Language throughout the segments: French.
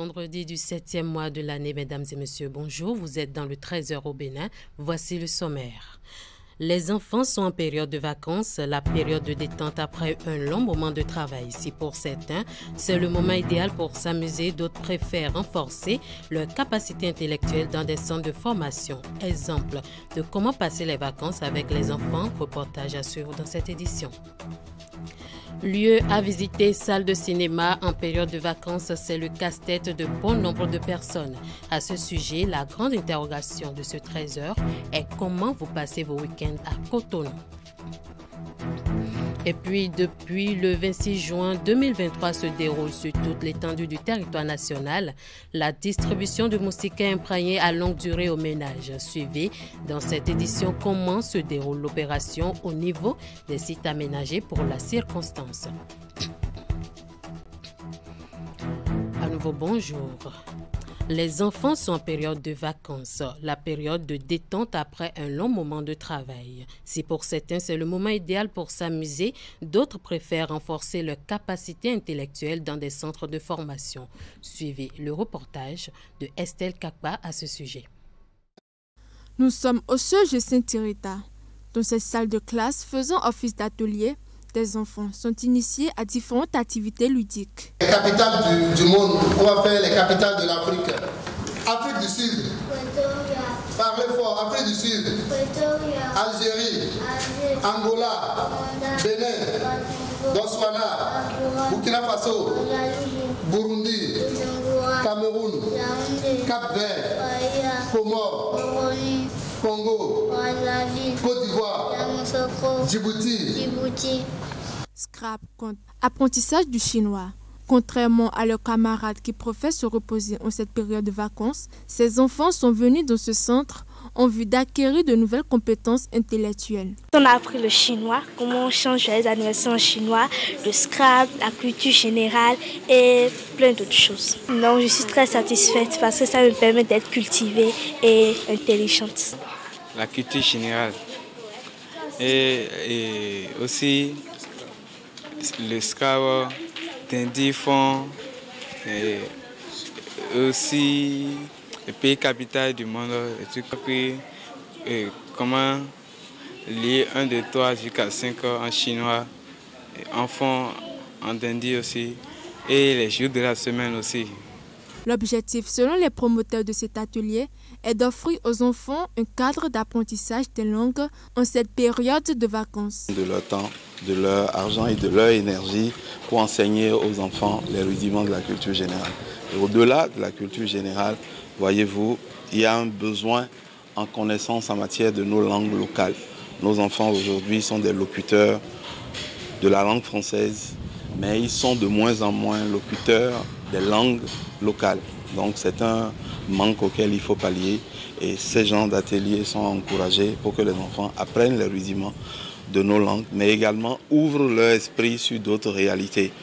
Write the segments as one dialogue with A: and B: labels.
A: vendredi du 7e mois de l'année, mesdames et messieurs, bonjour. Vous êtes dans le 13h au Bénin. Voici le sommaire. Les enfants sont en période de vacances, la période de détente après un long moment de travail. Si pour certains, c'est le moment idéal pour s'amuser, d'autres préfèrent renforcer leur capacité intellectuelle dans des centres de formation. Exemple de comment passer les vacances avec les enfants, reportage à suivre dans cette édition. Lieu à visiter, salle de cinéma en période de vacances, c'est le casse-tête de bon nombre de personnes. À ce sujet, la grande interrogation de ce 13h est comment vous passez vos week-ends à Cotonou. Et puis, depuis le 26 juin 2023 se déroule sur toute l'étendue du territoire national la distribution de moustiquaires imprégnés à longue durée aux ménages. Suivez dans cette édition comment se déroule l'opération au niveau des sites aménagés pour la circonstance. À nouveau, bonjour. Les enfants sont en période de vacances, la période de détente après un long moment de travail. Si pour certains c'est le moment idéal pour s'amuser, d'autres préfèrent renforcer leur capacité intellectuelle dans des centres de formation. Suivez le reportage de Estelle Kakba à ce sujet.
B: Nous sommes au CEJ Saint-Thérita. Dans cette salle de classe faisant office d'atelier, des enfants sont initiés à différentes activités ludiques.
C: Les capitales du monde, on va faire les capitales de l'Afrique. Afrique du Sud. Parlez fort. Afrique du Sud. Algérie. Angola. Bénin. Botswana. Burkina Faso. Burundi. Cameroun. Cap-Vert. Comores. Congo. Côte d'Ivoire. Djibouti.
B: Scrap compte apprentissage du chinois. Contrairement à leurs camarades qui préfèrent se reposer en cette période de vacances, ces enfants sont venus dans ce centre en vue d'acquérir de nouvelles compétences intellectuelles.
D: On a appris le chinois, comment on change les anniversaires en chinois, le scrap, la culture générale et plein d'autres choses. Donc je suis très satisfaite parce que ça me permet d'être cultivée et intelligente.
E: La culture générale et aussi le scrap, Dindi font et aussi le pays capital du monde. J'ai appris comment lire 1, 2, 3 jusqu'à 5 en chinois, en fond, en Dindi aussi, et les jours de la semaine aussi.
B: L'objectif, selon les promoteurs de cet atelier, est d'offrir aux enfants un cadre d'apprentissage des langues en cette période de vacances.
F: De leur temps, de leur argent et de leur énergie pour enseigner aux enfants les rudiments de la culture générale. Et au-delà de la culture générale, voyez-vous, il y a un besoin en connaissance en matière de nos langues locales. Nos enfants aujourd'hui sont des locuteurs de la langue française, mais ils sont de moins en moins locuteurs des langues locales. Donc c'est un manque auquel il faut pallier et ces genres d'ateliers sont encouragés pour que les enfants apprennent les rudiments de nos langues, mais également ouvrent leur esprit sur d'autres réalités.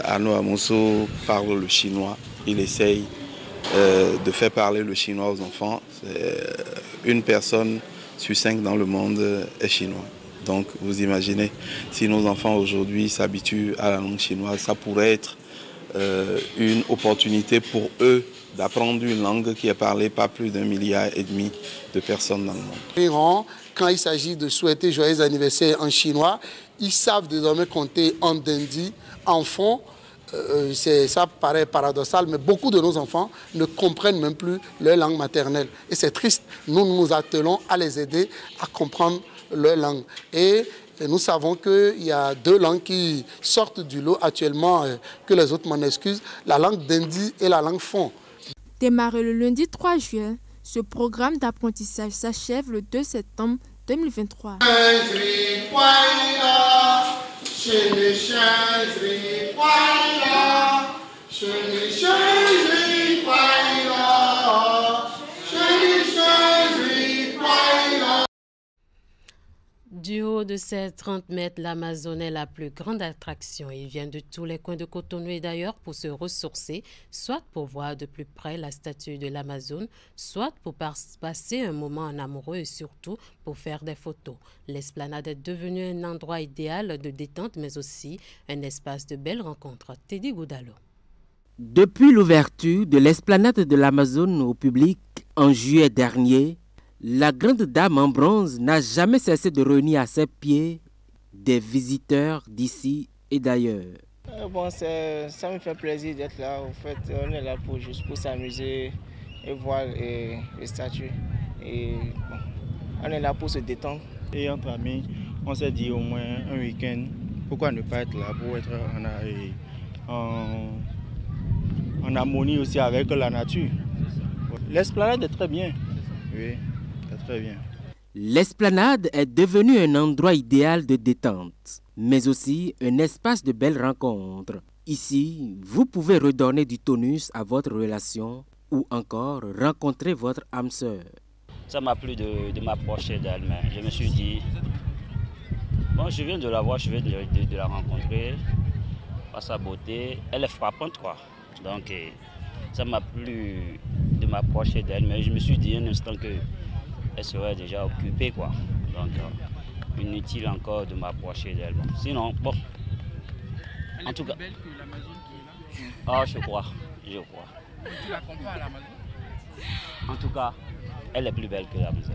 F: Arnaud Amosso parle le chinois, il essaye de faire parler le chinois aux enfants. Une personne sur 5 dans le monde est chinois. Donc vous imaginez, si nos enfants aujourd'hui s'habituent à la langue chinoise, ça pourrait être une opportunité pour eux d'apprendre une langue qui est parlée par plus d'1,5 milliard de personnes dans le monde.
C: Quand il s'agit de souhaiter joyeux anniversaire en chinois, ils savent désormais compter en Dindi, en fond. Ça paraît paradoxal, mais beaucoup de nos enfants ne comprennent même plus leur langue maternelle. Et c'est triste. Nous nous attelons à les aider à comprendre leur langue. Et nous savons qu'il y a 2 langues qui sortent du lot actuellement, que les autres m'en excusent, la langue Dindi et la langue Fon.
B: Démarré le lundi 3 juin, ce programme d'apprentissage s'achève le 2 septembre 2023.
A: Du haut de ses 30 mètres, l'Amazone est la plus grande attraction. Il vient de tous les coins de Cotonou et d'ailleurs pour se ressourcer, soit pour voir de plus près la statue de l'Amazone, soit pour passer un moment en amoureux et surtout pour faire des photos. L'esplanade est devenue un endroit idéal de détente mais aussi un espace de belles rencontres. Teddy Goudalo.
G: Depuis l'ouverture de l'esplanade de l'Amazone au public en juillet dernier, la grande dame en bronze n'a jamais cessé de réunir à ses pieds des visiteurs d'ici et d'ailleurs.
H: Bon, ça me fait plaisir d'être là. En fait, on est là juste pour s'amuser et voir les statues. Et bon, on est là pour se détendre.
I: Et entre amis, on s'est dit au moins un week-end, pourquoi ne pas être là pour être en harmonie aussi avec la nature. L'esplanade est très bien. Oui, c'est très bien.
G: L'esplanade est devenue un endroit idéal de détente, mais aussi un espace de belles rencontres. Ici, vous pouvez redonner du tonus à votre relation ou encore rencontrer votre âme sœur.
J: Ça m'a plu de m'approcher d'elle, mais je me suis dit, bon, je viens de la voir, je viens de la rencontrer, par sa beauté, elle est frappante quoi. Donc ça m'a plu de m'approcher d'elle, mais je me suis dit un instant qu'elle serait déjà occupée quoi. Donc inutile encore de m'approcher d'elle. Bon. Sinon, bon. En tout cas. Elle est plus belle que l'Amazone qui est là? Ah, je crois. Tu la compares à l'Amazone? En tout cas, elle est plus belle que l'Amazone.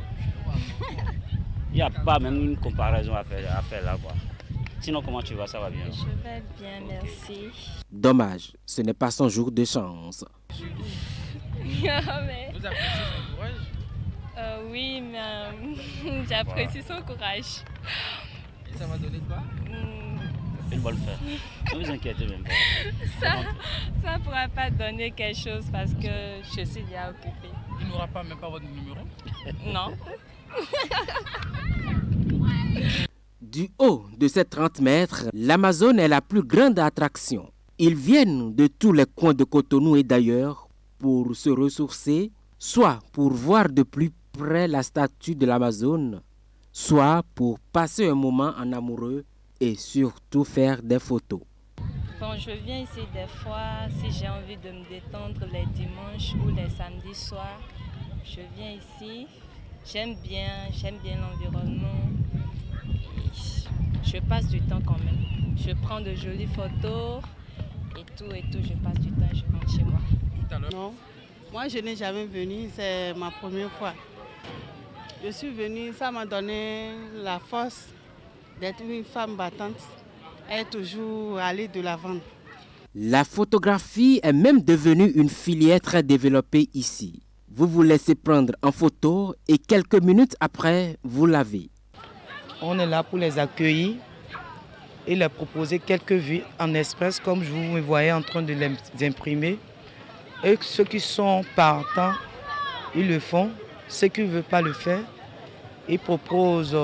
J: Il n'y a pas même une comparaison à faire là quoi. Sinon, comment tu vas? Ça va bien?
K: Je vais bien, merci.
G: Dommage, ce n'est pas son jour de chance.
K: Mais... Vous appréciez son courage? Oui, mais j'apprécie son courage.
L: Et ça m'a donné quoi?
J: Il va le faire. Ne vous inquiétez même pas.
K: Ça ne pourra pas donner quelque chose parce que je suis déjà occupée.
L: Il n'aura pas même pas votre numéro?
K: Non.
G: Du haut de ces 30 mètres, l'Amazone est la plus grande attraction. Ils viennent de tous les coins de Cotonou et d'ailleurs pour se ressourcer, soit pour voir de plus près la statue de l'Amazone, soit pour passer un moment en amoureux et surtout faire des photos.
K: Bon, je viens ici des fois si j'ai envie de me détendre les dimanches ou les samedis soirs. Je viens ici, j'aime bien l'environnement. Je passe du temps quand même. Je prends de jolies photos et tout, je passe du temps et je rentre chez moi.
M: Non, moi je n'ai jamais venu, c'est ma première fois. Je suis venue, ça m'a donné la force d'être une femme battante et toujours aller de l'avant.
G: La photographie est même devenue une filière très développée ici. Vous vous laissez prendre en photo et quelques minutes après, vous l'avez.
H: On est là pour les accueillir et leur proposer quelques vues en express comme vous me voyez en train de les imprimer. Et ceux qui sont partants, ils le font. Ceux qui ne veulent pas le faire, ils proposent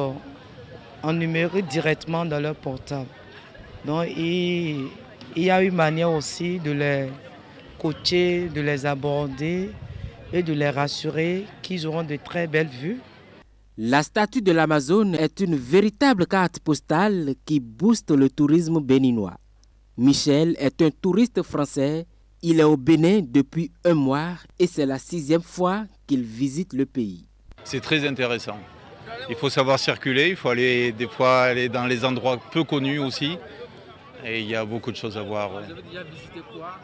H: en numérique directement dans leur portable. Donc il y a une manière aussi de les coacher, de les aborder et de les rassurer qu'ils auront de très belles vues.
G: La statue de l'Amazone est une véritable carte postale qui booste le tourisme béninois. Michel est un touriste français. Il est au Bénin depuis un mois et c'est la 6e fois qu'il visite le pays.
N: C'est très intéressant. Il faut savoir circuler, il faut aller des fois aller dans les endroits peu connus aussi. Et il y a beaucoup de choses à voir.
L: Vous avez déjà visité quoi?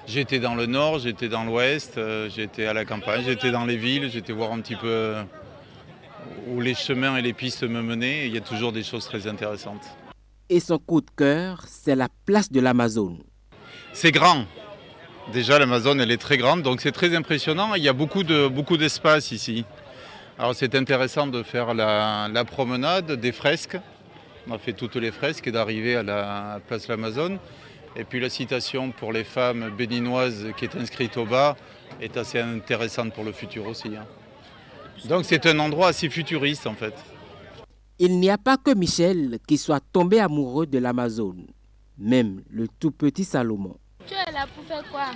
N: J'étais dans le nord, j'étais dans l'ouest, j'étais à la campagne, j'étais dans les villes, j'étais voir un petit peu où les chemins et les pistes me menaient. Et il y a toujours des choses très intéressantes.
G: Et son coup de cœur, c'est la place de l'Amazone.
N: C'est grand. Déjà, l'Amazone, elle est très grande, donc c'est très impressionnant. Il y a beaucoup d'espace ici. Alors c'est intéressant de faire la promenade des fresques. On a fait toutes les fresques et d'arriver à la place de l'Amazone. Et puis la citation pour les femmes béninoises qui est inscrite au bas est assez intéressante pour le futur aussi. Donc c'est un endroit assez futuriste en fait.
G: Il n'y a pas que Michel qui soit tombé amoureux de l'Amazone, même le tout petit Salomon.
O: Tu es là pour faire quoi?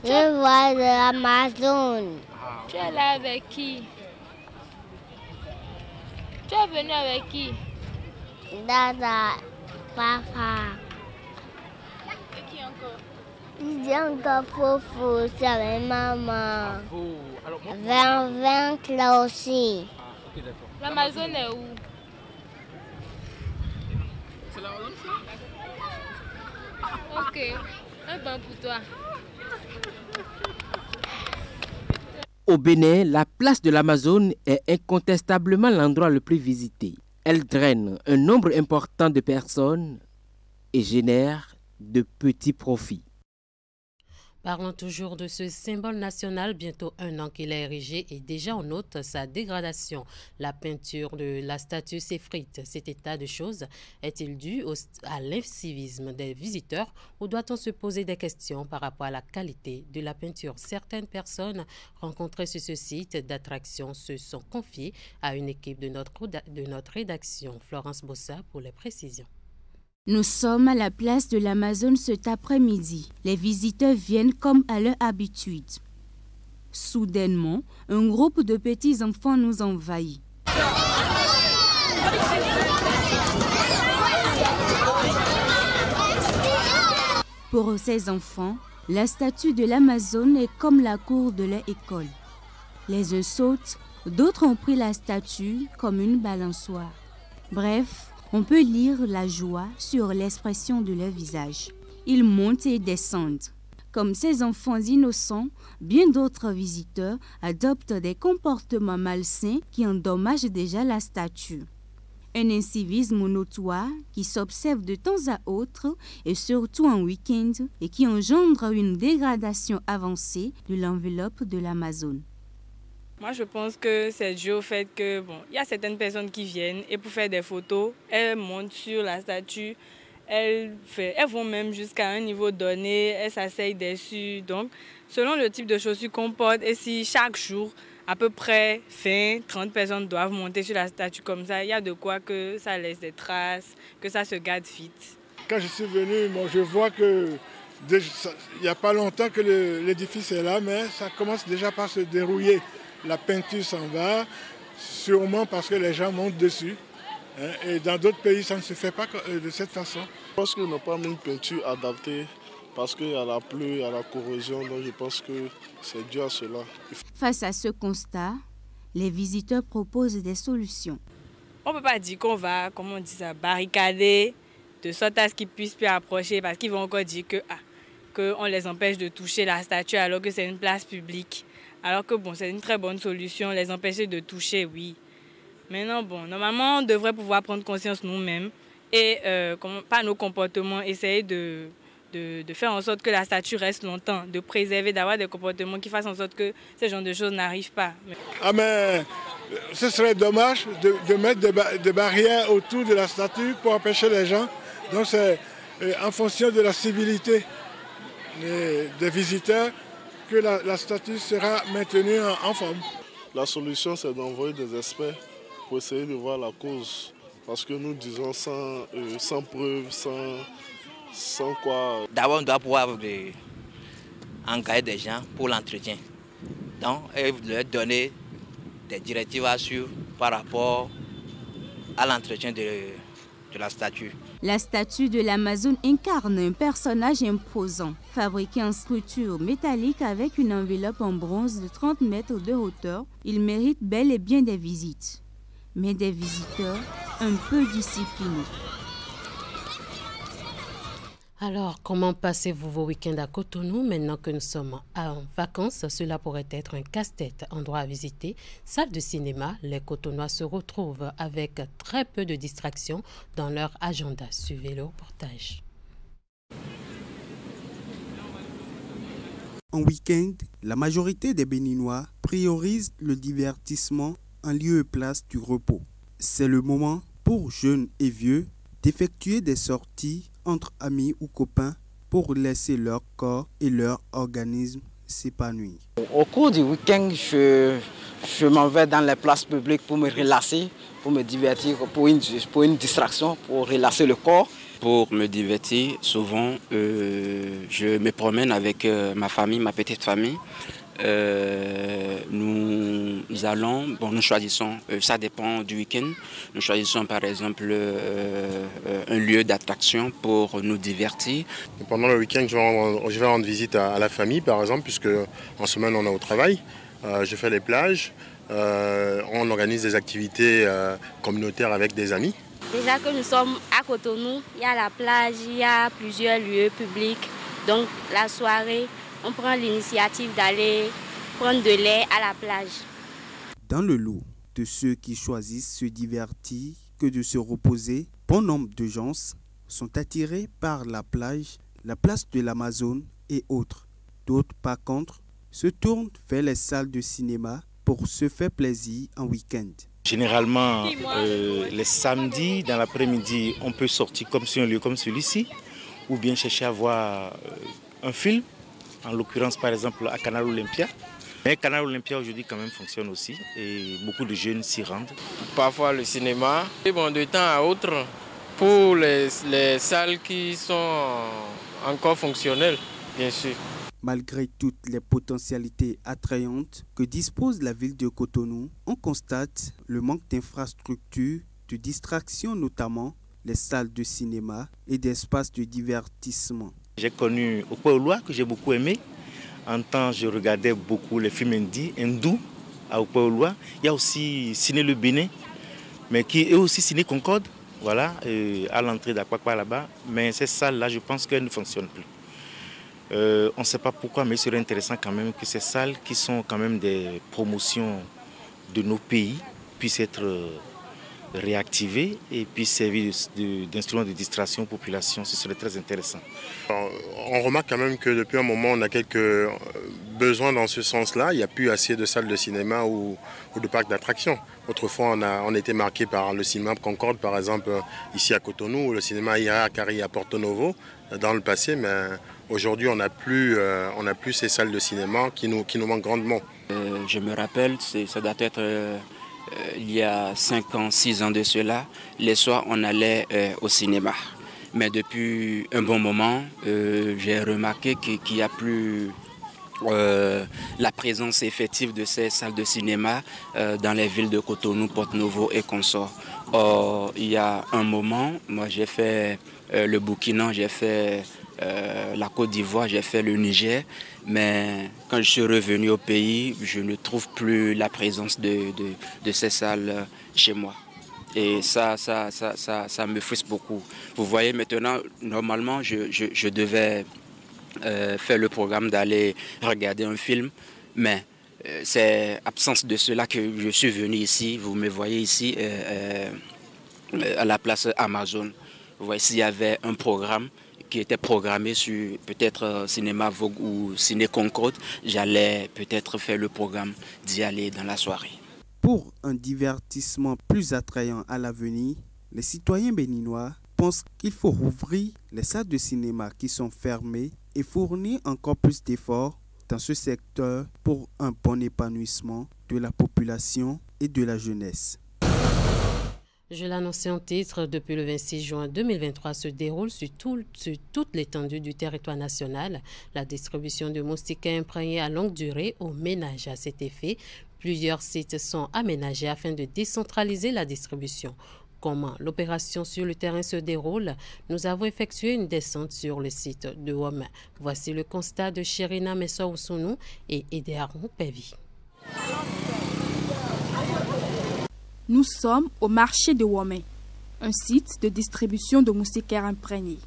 P: Je vois de l'Amazone.
O: Tu es là avec qui? Tu es venu avec qui?
P: Dada, papa.
O: Et qui encore?
P: Il dit encore Fofo, c'est avec maman. Avec là aussi.
O: Okay, l'Amazone est où?
L: C'est l'Amazone ça?
O: Ok, un banc pour toi.
G: Au Bénin, la place de l'Amazone est incontestablement l'endroit le plus visité. Elle draine un nombre important de personnes et génère de petits profits.
A: Parlons toujours de ce symbole national, bientôt 1 an qu'il est érigé et déjà on note sa dégradation. La peinture de la statue s'effrite. Cet état de choses est-il dû à l'incivisme des visiteurs ou doit-on se poser des questions par rapport à la qualité de la peinture? Certaines personnes rencontrées sur ce site d'attraction se sont confiées à une équipe de notre rédaction. Florence Bossa pour les précisions.
Q: Nous sommes à la place de l'Amazone cet après-midi. Les visiteurs viennent comme à leur habitude. Soudainement, un groupe de petits enfants nous envahit. Pour ces enfants, la statue de l'Amazone est comme la cour de leur école. Les uns sautent, d'autres ont pris la statue comme une balançoire. Bref, on peut lire la joie sur l'expression de leur visage. Ils montent et descendent. Comme ces enfants innocents, bien d'autres visiteurs adoptent des comportements malsains qui endommagent déjà la statue. Un incivisme notoire qui s'observe de temps à autre et surtout en week-end et qui engendre une dégradation avancée de l'enveloppe de l'Amazone.
R: Moi, je pense que c'est dû au fait que, y a certaines personnes qui viennent et pour faire des photos, elles montent sur la statue, elles vont même jusqu'à un niveau donné, elles s'asseyent dessus. Donc, selon le type de chaussures qu'on porte, et si chaque jour, à peu près 20-30 personnes doivent monter sur la statue comme ça, il y a de quoi que ça laisse des traces, que ça se garde vite.
S: Quand je suis venu, je vois que il n'y a pas longtemps que l'édifice est là, mais ça commence déjà par se dérouiller. La peinture s'en va, sûrement parce que les gens montent dessus. Et dans d'autres pays, ça ne se fait pas de cette façon.
T: Je pense qu'ils n'ont pas mis une peinture adaptée parce qu'il y a la pluie, il y a la corrosion. Donc je pense que c'est dû à cela.
Q: Face à ce constat, les visiteurs proposent des solutions.
R: On ne peut pas dire qu'on va, comment on dit ça, barricader de sorte à ce qu'ils ne puissent plus approcher parce qu'ils vont encore dire qu'on les empêche de toucher la statue alors que c'est une place publique. Alors que c'est une très bonne solution, les empêcher de toucher, oui. Maintenant, normalement, on devrait pouvoir prendre conscience nous-mêmes et, par nos comportements, essayer de faire en sorte que la statue reste longtemps, de préserver, d'avoir des comportements qui fassent en sorte que ce genre de choses n'arrivent pas.
S: Ah mais ce serait dommage de mettre des barrières autour de la statue pour empêcher les gens. Donc c'est en fonction de la civilité des visiteurs que la statue sera maintenue en forme.
T: La solution, c'est d'envoyer des experts pour essayer de voir la cause. Parce que nous disons sans preuve, sans quoi...
U: D'abord, on doit pouvoir engager des gens pour l'entretien. Donc, leur donner des directives à suivre par rapport à l'entretien de la statue.
Q: La statue de l'Amazone incarne un personnage imposant, fabriqué en sculpture métallique avec une enveloppe en bronze de 30 mètres de hauteur. Il mérite bel et bien des visites, mais des visiteurs un peu disciplinés.
A: Alors, comment passez-vous vos week-ends à Cotonou maintenant que nous sommes en vacances? Cela pourrait être un casse-tête, endroit à visiter, salle de cinéma. Les Cotonois se retrouvent avec très peu de distractions dans leur agenda. Suivez le reportage.
V: En week-end, la majorité des Béninois priorisent le divertissement en lieu et place du repos. C'est le moment pour jeunes et vieux d'effectuer des sorties entre amis ou copains pour laisser leur corps et leur organisme s'épanouir.
W: Au cours du week-end, je m'en vais dans les places publiques pour me relaxer, pour me divertir, pour une distraction, pour relaxer le corps.
X: Pour me divertir, souvent, je me promène avec ma famille, ma petite famille. Nous choisissons, ça dépend du week-end, nous choisissons par exemple un lieu d'attraction pour nous divertir.
Y: Et pendant le week-end, je vais rendre visite à la famille par exemple, puisque en semaine on est au travail. Je fais les plages, on organise des activités communautaires avec des amis.
B: Déjà que nous sommes à Cotonou, il y a la plage, il y a plusieurs lieux publics. Donc la soirée, on prend l'initiative d'aller prendre de l'air à la plage.
V: Dans le lot de ceux qui choisissent se divertir que de se reposer, bon nombre de gens sont attirés par la plage, la place de l'Amazone et autres. D'autres, par contre, se tournent vers les salles de cinéma pour se faire plaisir en week-end.
C: Généralement, les samedis, dans l'après-midi, on peut sortir comme sur un lieu comme celui-ci, ou bien chercher à voir un film, en l'occurrence par exemple à Canal Olympia. Mais Canal Olympia aujourd'hui quand même fonctionne aussi et beaucoup de jeunes s'y rendent.
D: Parfois le cinéma, et bon, de temps à autre, pour les salles qui sont encore fonctionnelles, bien sûr.
V: Malgré toutes les potentialités attrayantes que dispose la ville de Cotonou, on constate le manque d'infrastructures, de distractions notamment, les salles de cinéma et d'espaces de divertissement.
C: J'ai connu Okpa-Oloa que j'ai beaucoup aimé. En temps, je regardais beaucoup les films hindous à Okpa-Oloa. Il y a aussi Ciné Le Bénin, mais qui est aussi Ciné Concorde, voilà, à l'entrée d'Akwakwa là-bas. Mais ces salles-là, je pense qu'elles ne fonctionnent plus. On ne sait pas pourquoi, mais il serait intéressant quand même que ces salles qui sont quand même des promotions de nos pays puissent être réactivées et puissent servir d'instruments de distraction aux populations. Ce serait très intéressant.
Y: On remarque quand même que depuis un moment, on a quelques besoins dans ce sens-là. Il n'y a plus assez de salles de cinéma ou de parcs d'attractions. Autrefois, on était marqué par le cinéma Concorde, par exemple, ici à Cotonou, ou le cinéma Ira Akari à Porto Novo, dans le passé, mais aujourd'hui, on n'a plus ces salles de cinéma qui nous manquent grandement.
X: Je me rappelle, ça doit être il y a 5 ans, 6 ans de cela, les soirs, on allait au cinéma. Mais depuis un bon moment, j'ai remarqué qu'il n'y a plus la présence effective de ces salles de cinéma dans les villes de Cotonou, Porto Novo et consorts. Or, il y a un moment, moi j'ai fait le Burkina, j'ai fait la Côte d'Ivoire, j'ai fait le Niger, mais quand je suis revenu au pays, je ne trouve plus la présence de ces salles chez moi. Et ça me frustre beaucoup. Vous voyez, maintenant, normalement, je devais faire le programme d'aller regarder un film, mais c'est absence de cela que je suis venu ici. Vous me voyez ici à la place Amazone. Vous voyez, s'il y avait un programme qui était programmé sur peut-être Cinéma Vogue ou Ciné Concorde, j'allais peut-être faire le programme d'y aller dans la soirée.
V: Pour un divertissement plus attrayant à l'avenir, les citoyens béninois pensent qu'il faut rouvrir les salles de cinéma qui sont fermées et fournir encore plus d'efforts dans ce secteur pour un bon épanouissement de la population et de la jeunesse.
A: Je l'annonçais en titre, depuis le 26 juin 2023 se déroule sur toute l'étendue du territoire national la distribution de moustiquaires imprégnés à longue durée aux ménages. À cet effet, plusieurs sites sont aménagés afin de décentraliser la distribution. Comment l'opération sur le terrain se déroule? Nous avons effectué une descente sur le site de Woma. Voici le constat de Chérina Messa-Oussounou et Edéaron Pévi.
E: Nous sommes au marché de Womé, un site de distribution de moustiquaires imprégnés.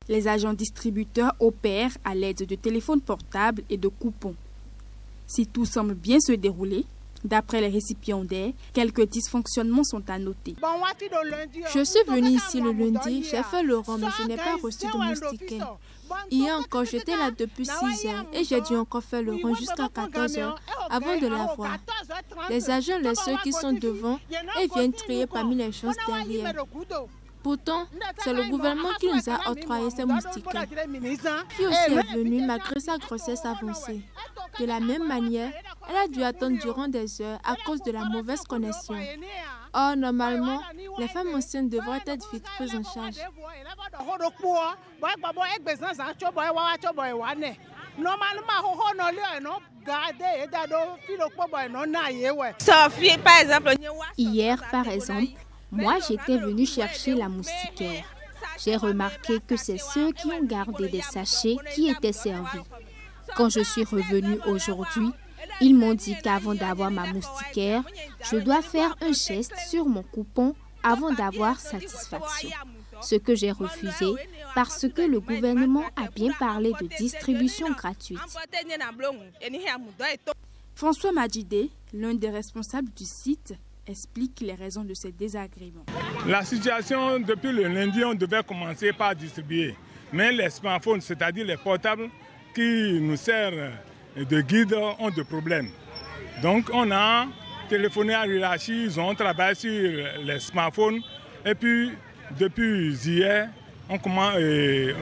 E: Les agents distributeurs opèrent à l'aide de téléphones portables et de coupons. Si tout semble bien se dérouler, d'après les récipiendaires, quelques dysfonctionnements sont à noter.
F: Je suis venue ici le lundi, j'ai fait le rang, mais je n'ai pas reçu de moustiquaires. Hier encore, j'étais là depuis 6 heures et j'ai dû encore faire le rang jusqu'à 14 heures avant de l'avoir. Les agents, les seuls qui sont devant, et viennent trier parmi les choses derrière. Pourtant, c'est le gouvernement qui nous a octroyé ces moustiquaires. Qui aussi est venue malgré sa grossesse avancée. De la même manière, elle a dû attendre durant des heures à cause de la mauvaise connexion. Or, normalement, les femmes enceintes devraient être vite prises en charge.
Z: Hier, par exemple, moi j'étais venue chercher la moustiquaire. J'ai remarqué que c'est ceux qui ont gardé des sachets qui étaient servis. Quand je suis revenue aujourd'hui, Ils m'ont dit qu'avant d'avoir ma moustiquaire, je dois faire un geste sur mon coupon avant d'avoir satisfaction. Ce que j'ai refusé parce que le gouvernement a bien parlé de distribution gratuite.
E: François Madjidé, l'un des responsables du site, explique les raisons de ces désagréments.
H: La situation, depuis le lundi, on devait commencer par distribuer. Mais les smartphones, c'est-à-dire les portables qui nous servent de guide, ont des problèmes. Donc on a téléphoné à Rilachi, ils ont travaillé sur les smartphones. Et puis, depuis hier,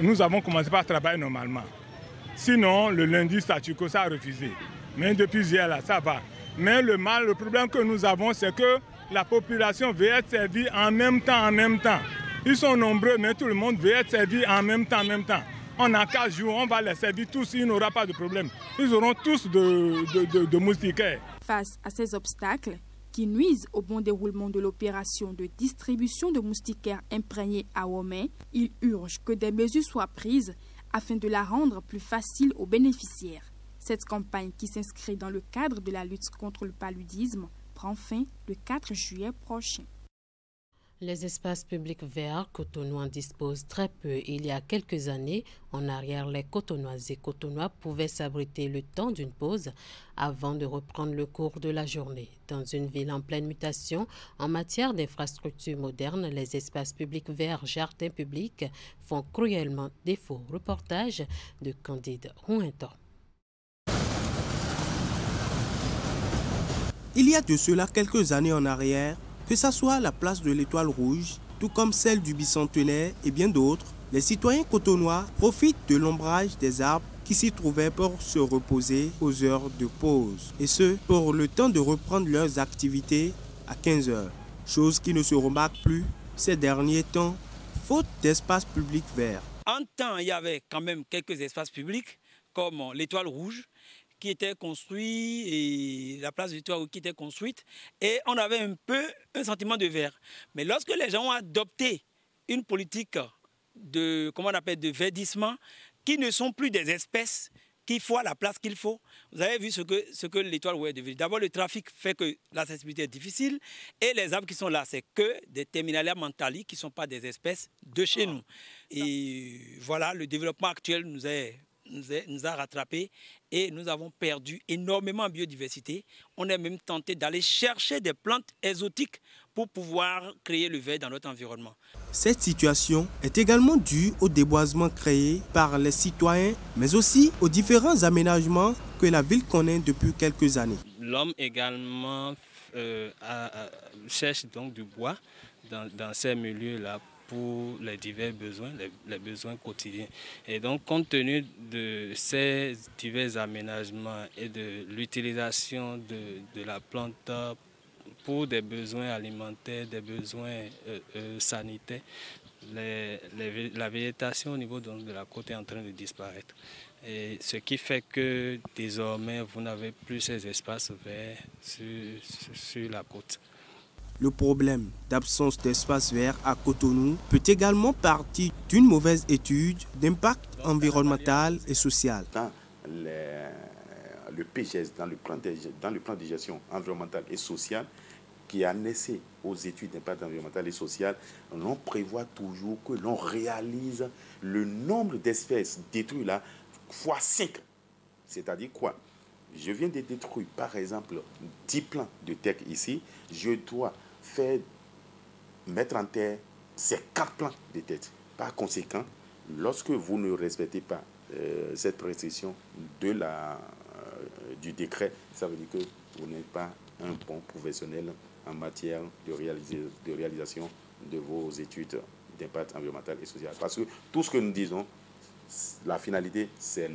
H: nous avons commencé par travailler normalement. Sinon, le lundi, Statuco, ça a refusé. Mais depuis hier, là, ça va. Mais le problème que nous avons, c'est que la population veut être servie en même temps. Ils sont nombreux, mais tout le monde veut être servi en même temps. On a 4 jours, on va les servir tous, il n'y aura pas de problème. Ils auront tous de moustiquaires.
E: Face à ces obstacles qui nuisent au bon déroulement de l'opération de distribution de moustiquaires imprégnés à Womé, il urge que des mesures soient prises afin de la rendre plus facile aux bénéficiaires. Cette campagne, qui s'inscrit dans le cadre de la lutte contre le paludisme, prend fin le 4 juillet prochain.
A: Les espaces publics verts, Cotonou en dispose très peu. Il y a quelques années, en arrière, les Cotonoises et Cotonois pouvaient s'abriter le temps d'une pause avant de reprendre le cours de la journée. Dans une ville en pleine mutation, en matière d'infrastructures modernes, les espaces publics verts, jardins publics font cruellement défaut. Reportage de Candide Rouinton.
V: Il y a de cela quelques années en arrière, que ce soit la place de l'Étoile Rouge, tout comme celle du Bicentenaire et bien d'autres, les citoyens cotonois profitent de l'ombrage des arbres qui s'y trouvaient pour se reposer aux heures de pause. Et ce, pour le temps de reprendre leurs activités à 15 heures. Chose qui ne se remarque plus ces derniers temps, faute d'espaces publics verts.
I: En temps, il y avait quand même quelques espaces publics, comme l'Étoile Rouge, qui était construit et la place de l'Étoile qui était construite, et on avait un peu un sentiment de vert. Mais lorsque les gens ont adopté une politique de, comment on appelle, de verdissement, qui ne sont plus des espèces qu'il faut à la place qu'il faut, vous avez vu ce que l'Étoile est devenu. D'abord, le trafic fait que l'accessibilité est difficile, et les arbres qui sont là, c'est que des Terminalia mentali qui ne sont pas des espèces de chez nous. Et voilà, le développement actuel nous a rattrapés et nous avons perdu énormément en biodiversité. On est même tenté d'aller chercher des plantes exotiques pour pouvoir créer le vert dans notre environnement.
V: Cette situation est également due au déboisement créé par les citoyens, mais aussi aux différents aménagements que la ville connaît depuis quelques années.
J: L'homme également cherche donc du bois dans ces milieux-là pour les divers besoins, les besoins quotidiens. Et donc, compte tenu de ces divers aménagements et de l'utilisation de la plante pour des besoins alimentaires, des besoins sanitaires, la végétation au niveau de la côte est en train de disparaître. Et ce qui fait que désormais, vous n'avez plus ces espaces verts sur la côte.
V: Le problème d'absence d'espace vert à Cotonou peut également partir d'une mauvaise étude d'impact environnemental et social.
K: Dans le PGS, dans le plan de gestion environnementale et sociale, qui a naissé aux études d'impact environnemental et social, on prévoit toujours que l'on réalise le nombre d'espèces détruites là fois 5. C'est-à-dire quoi? Je viens de détruire, par exemple, 10 plants de teck ici. Je dois mettre en terre ces 4 plants de tête. Par conséquent, lorsque vous ne respectez pas cette prescription du décret, ça veut dire que vous n'êtes pas un bon professionnel en matière de réalisation de vos études d'impact environnemental et social. Parce que tout ce que nous disons, la finalité, c'est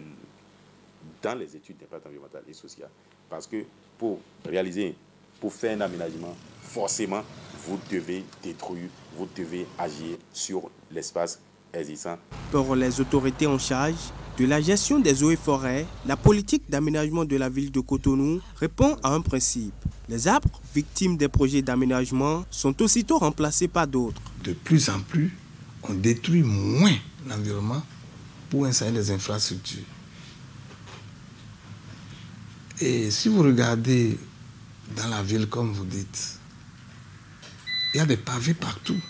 K: dans les études d'impact environnemental et social. Parce que pour faire un aménagement, forcément, vous devez détruire, vous devez agir sur l'espace existant.
V: Pour les autorités en charge de la gestion des eaux et forêts, la politique d'aménagement de la ville de Cotonou répond à un principe. Les arbres victimes des projets d'aménagement sont aussitôt remplacés par d'autres.
M: De plus en plus, on détruit moins l'environnement pour installer des infrastructures. Et si vous regardez dans la ville, comme vous dites, il y a des pavés partout.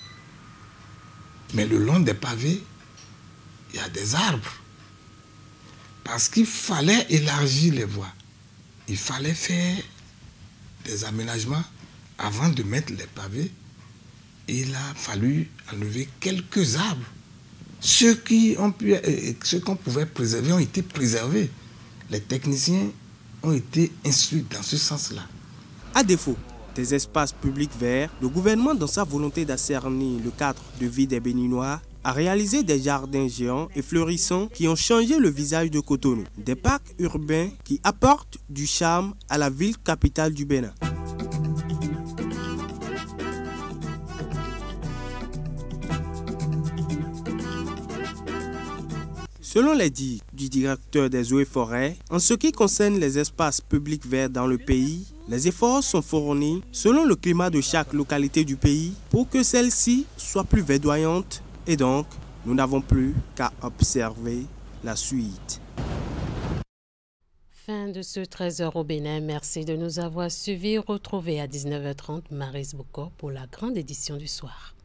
M: Mais le long des pavés, il y a des arbres. Parce qu'il fallait élargir les voies. Il fallait faire des aménagements avant de mettre les pavés. Il a fallu enlever quelques arbres. Ceux qu'on pouvait préserver ont été préservés. Les techniciens ont été instruits dans ce sens-là.
V: À défaut des espaces publics verts, le gouvernement, dans sa volonté d'assainir le cadre de vie des Béninois, a réalisé des jardins géants et fleurissants qui ont changé le visage de Cotonou. Des parcs urbains qui apportent du charme à la ville capitale du Bénin. Selon les dires du directeur des eaux et forêts, en ce qui concerne les espaces publics verts dans le pays, les efforts sont fournis selon le climat de chaque localité du pays pour que celle-ci soit plus verdoyante et donc nous n'avons plus qu'à observer la suite.
A: Fin de ce 13h au Bénin. Merci de nous avoir suivis. Retrouvez à 19h30 Maryse Boucault pour la grande édition du soir.